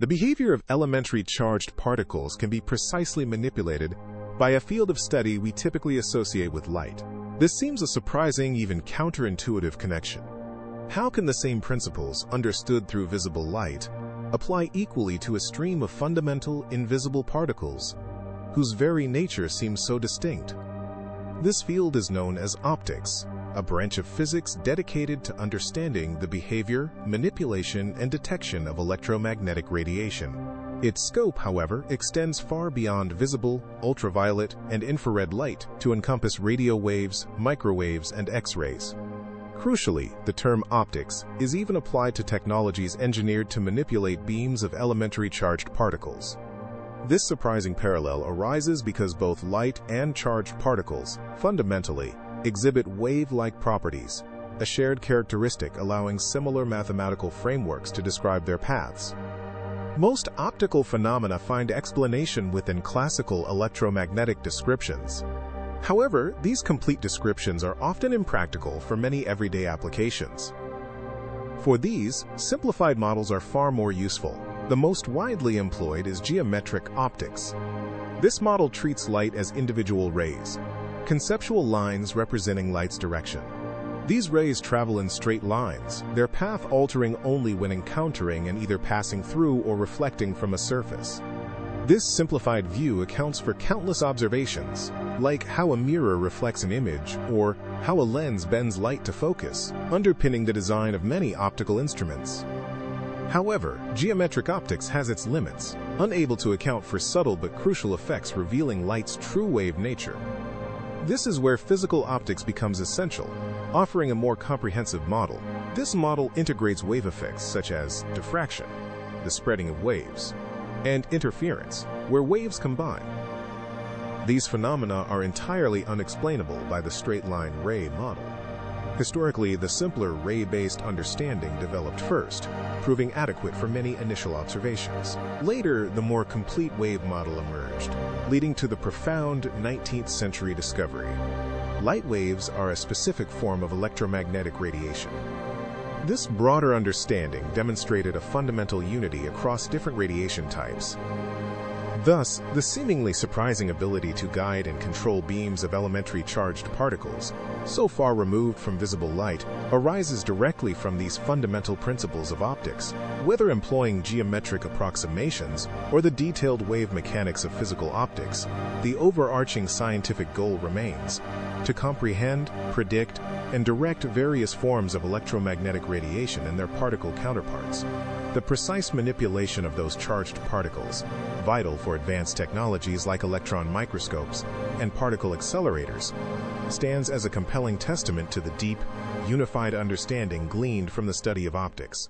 The behavior of elementary charged particles can be precisely manipulated by a field of study we typically associate with light. This seems a surprising, even counterintuitive connection. How can the same principles, understood through visible light, apply equally to a stream of fundamental, invisible particles, whose very nature seems so distinct? This field is known as optics, a branch of physics dedicated to understanding the behavior, manipulation, and detection of electromagnetic radiation. Its scope, however, extends far beyond visible, ultraviolet, and infrared light to encompass radio waves, microwaves, and X-rays. Crucially, the term optics is even applied to technologies engineered to manipulate beams of elementary charged particles. This surprising parallel arises because both light and charged particles, fundamentally, exhibit wave-like properties, a shared characteristic allowing similar mathematical frameworks to describe their paths. Most optical phenomena find explanation within classical electromagnetic descriptions. However, these complete descriptions are often impractical for many everyday applications. For these, simplified models are far more useful. The most widely employed is geometric optics. This model treats light as individual rays, conceptual lines representing light's direction. These rays travel in straight lines, their path altering only when encountering and either passing through or reflecting from a surface. This simplified view accounts for countless observations, like how a mirror reflects an image or how a lens bends light to focus, underpinning the design of many optical instruments. However, geometric optics has its limits, unable to account for subtle but crucial effects revealing light's true wave nature. This is where physical optics becomes essential, offering a more comprehensive model. This model integrates wave effects such as diffraction, the spreading of waves, and interference, where waves combine. These phenomena are entirely unexplainable by the straight-line ray model. Historically, the simpler ray-based understanding developed first, proving adequate for many initial observations. Later, the more complete wave model emerged, leading to the profound 19th century discovery. Light waves are a specific form of electromagnetic radiation. This broader understanding demonstrated a fundamental unity across different radiation types. Thus, the seemingly surprising ability to guide and control beams of elementary charged particles, so far removed from visible light, arises directly from these fundamental principles of optics. Whether employing geometric approximations or the detailed wave mechanics of physical optics, the overarching scientific goal remains to comprehend, predict, and direct various forms of electromagnetic radiation and their particle counterparts. The precise manipulation of those charged particles, vital for advanced technologies like electron microscopes and particle accelerators, stands as a compelling testament to the deep, unified understanding gleaned from the study of optics.